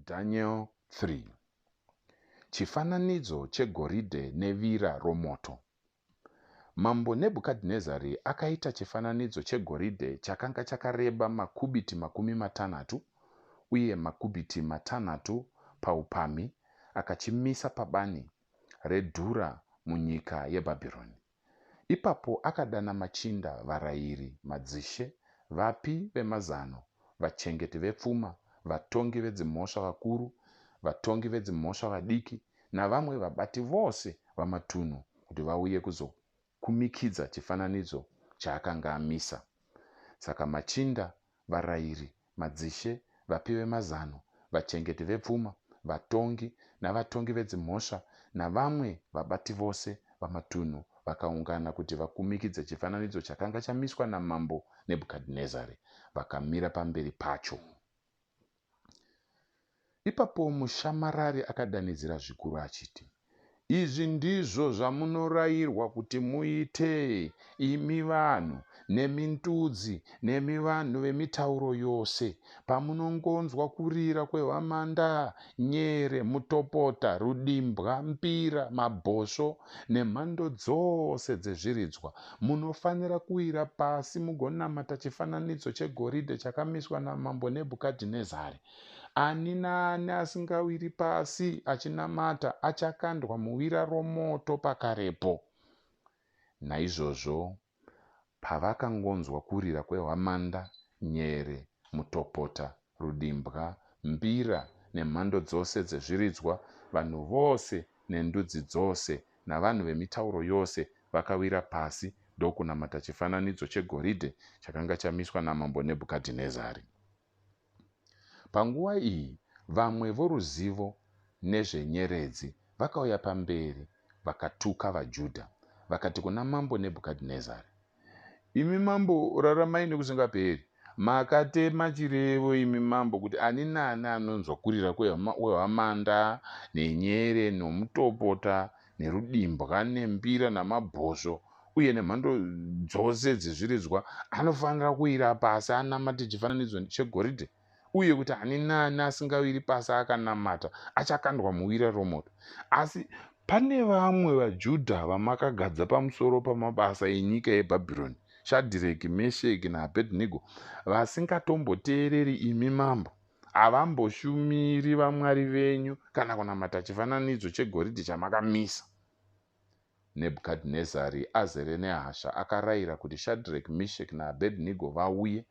Daniel 3. Chifananidzo chegoridhe nevira romoto. Mambo Nebhukadhinezari akaita chifananidzo chegoridhe chakanga chakareba makubhiti 60 uye makubhiti 6 paupamhi, akachimisa pabani redhura munyika yeBhabhironi. Ipapo akadana machinda, varayiri, madzishe, vapi vemazano, vachengeti vepfuma, vatongi vedzimhosva vakuru, vatongi vedzimhosva vadiki navamwe vabati vose vamatunhu kuti vauye kuzokumikidza chifananidzo chaakanga amisa. Saka machinda, varayiri, madzishe, vapi vemazano, vachengeti vepfuma, vatongi navatongi vedzimhosva navamwe vabati vose vamatunhu vakaungana kuti vakumikidze chifananidzo chakanga chamiswa namambo Nebhukadhinezari, vakamira pamberi pacho. Ipapo mushamarari akadanidzira zvikuru achiti, izvi ndizvo zvamunorayirwa kuti muite, imi vanhu, nemi ndudzi, nemi vanhu vemitauro yose, pamunongonzwa kurira kwehwamanda, nyere, mutopota, rudimbwa, mbira, mabhosvo nemhando dzose dzezviridzwa. Munofanira kuwira pasi mugonamata chifananidzo chegoridhe chakamiswa namambo Nebhukadhinezari. Ani naani asingawiri pasi achinamata achakandwa muwira romoto pakarepo. Naizvozvo, pavakangonzwa kurira kwehwamanda, nyere, mutopota, rudimbwa, mbira nemhando dzose dzezviridzwa, vanhu vose nendudzi dzose navanhu vemitauro yose vakawira pasi ndokunamata chifananidzo chegoridhe chakanga chamiswa namambo Nebhukadhinezari. Panguva iyi, vamwe voruzivo nezvenyeredzi vakauya pamberi vakatuka vaJudha. Vakati kuna mambo Nebhukadhinezari, imi mambo, raramai nekusingaperi. Makatema chirevo imi mambo kuti ani naani anonzwa kurira kwehwamanda nenyere nomutopota nerudimbwa nembira namabhosvo uye nemhando dzose dzezviridzwa anofanira kuwira pasi anamate chifananidzo chegoridhe, uye kuti ani naani asingawiri pasi akanamata achakandwa muwira romoto. Asi pane vamwe vaJudha vamakagadza pamusoro pamabasa enyika yeBhabhironi, Shadhireki, Mesheki naAbhedhinego, vasingatomboteereri imi mambo. Havamboshumiri vamwari venyu kana kunamata chifananidzo chegoridhe chamakamisa. Nebhukadhinezari azere nehasha akarayira kuti Shadhireki, Mesheki naAbhedhinego vauye.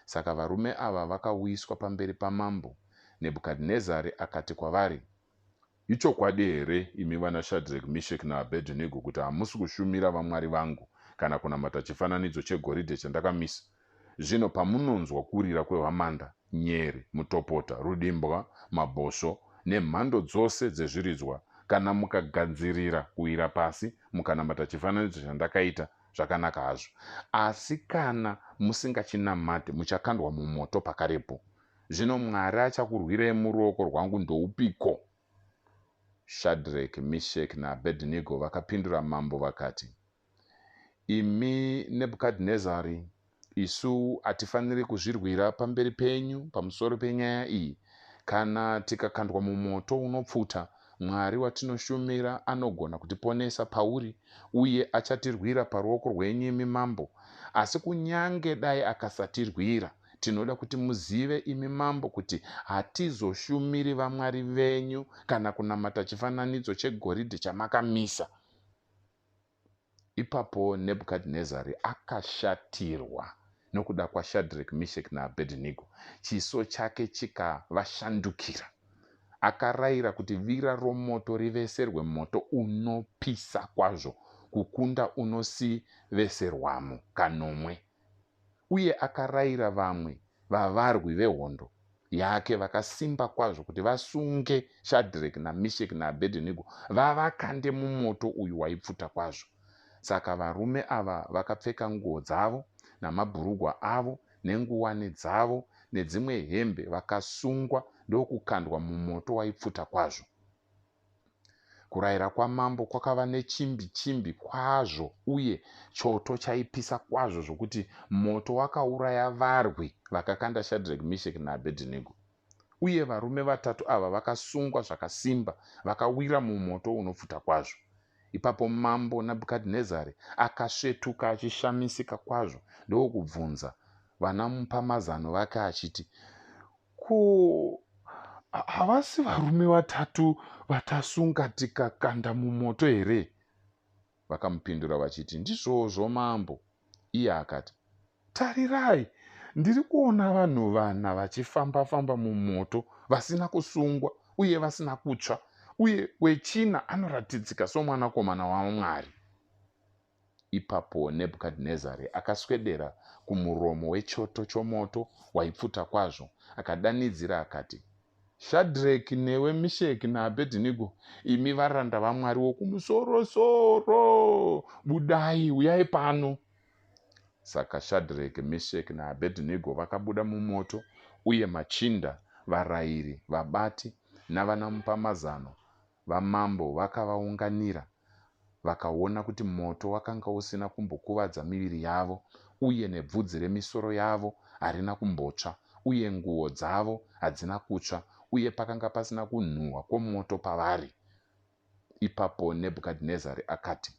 Saka varume ava vakauyiswa pamberi pamambo. Nebhukadhinezari akati kwavari, ichokwadi here imi vana Shadhireki, Mesheki naAbhedhinego kuti hamusi kushumira vamwari vangu kana kunamata chifananidzo chegoridhe chandakamisa? Zvino pamunonzwa kurira kwehwamanda, nyere, mutopota, rudimbwa, mabhosvo nemhando dzose dzezviridzwa, kana mukagadzirira kuwira pasi mukanamata chifananidzo chandakaita, zvakanaka hazvo. Asi kana musingachinamate, muchakandwa mumoto pakarepo. Zvino Mwari achakurwirai muruoko rwangu ndoupiko? Shadhireki, Mesheki naAbhedhinego vakapindura mambo vakati, imi Nebhukadhinezari, isu hatifaniri kuzvirwira pamberi penyu pamusoro penyaya iyi. Kana tikakandwa mumoto unopfuta, Mwari watinoshumira anogona kutiponesa pauri, uye achatirwira paruoko rwenyu imi mambo. Asi kunyange dai akasatirwira, tinoda kuti muzive imi mambo kuti hatizoshumiri vamwari venyu kana kunamata chifananidzo chegoridhe chamakamisa. Ipapo Nebhukadhinezari akashatirwa nokuda kwaShadhireki, Mesheki naAbhedhinego. Chiso chake chikavashandukira. Akarayira kuti vira romoto riveserwe moto unopisa kwazvo kukunda unosiveserwamo kanomwe. Uye akarayira vamwe vavarwi vehondo yake vakasimba kwazvo kuti vasunge Shadhireki, Mesheki naAbhedhinego vavakande mumoto uyu waipfuta kwazvo. Saka varume ava vakapfeka nguo dzavo namabhurugwa avo nenguwani dzavo nedzimwe hembe, vakasungwa ndokukandwa mumoto waipfuta kwazvo. Kurayira kwamambo kwakava nechimbi kwazvo, uye choto chaipisa kwazvo zvokuti moto wakauraya varwi vakakanda Shadhireki, Mesheki naAbhedhinego. uye varume vatatu ava vakasungwa zvakasimba, vakawira mumoto unopfuta kwazvo. Ipapo mambo Nebhukadhinezari akasvetuka achishamisika kwazvo, ndokubvunza vanamupamazano vake achiti, ko, havasi varume vatatu vatasunga tikakanda mumoto here? Vakamupindura vachiti, ndizvozvo mambo. Iye akati, tarirai, ndiri kuona vanhu vana vachifamba-famba mumoto vasina kusungwa uye vasina kutsva, uye wechina anoratidzika somwanakomana waMwari. Ipapo Nebhukadhinezari akaswedera kumuromo wechoto chomoto waipfuta kwazvo, akadanidzira akati, Shadhireki newe Misheki naAbhedhinego, imi varanda vaMwari wokumusoro-soro, budai, uyai pano. Saka Shadhireki, Misheki naAbhedhinego vakabuda mumoto, uye machinda, varayiri, vabati navanamupamazano vamambo vakavaunganira. Vakaona kuti moto wakanga usina kumbokuvadza miviri yavo, uye nebvudzi remisoro yavo harina kumbotsva, uye nguo dzavo hadzina kutsva, uye pakanga pasina kunhuhwa kwomoto pavari. Ipapo Nebhukadhinezari akati,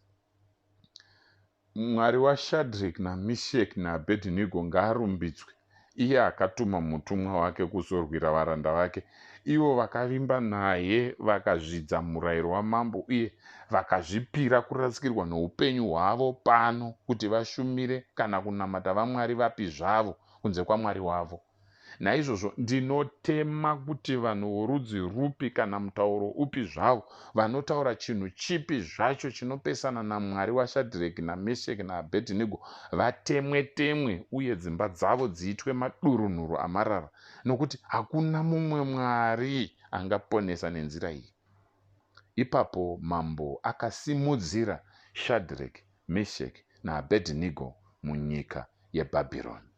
Mwari waShadhireki naMisheki naAbhedhinego ngaarumbidzwe, iye akatuma mutumwa wake kuzorwira varanda vake, ivo vakavimba naye, vakazvidza murayiro wamambo, uye vakazvipira kurasikirwa noupenyu hwavo pano kuti vashumire kana kunamata vaMwari vapi zvavo kunze kwaMwari wavo. Naizvozvo ndinotema kuti vanhu vorudzi rupi kana mutauro upi zvavo vanotaura chinhu chipi zvacho chinopesana naMwari waShadhireki naMesheki naAbhedhinego vatemwe-temwe, uye dzimba dzavo dziitwe madurunhuru amarara, nokuti hakuna mumwe Mwari angaponesa nenzira iyi. Ipapo mambo akasimudzira Shadhireki, Mesheki naAbhedhinego munyika yeBhabhironi.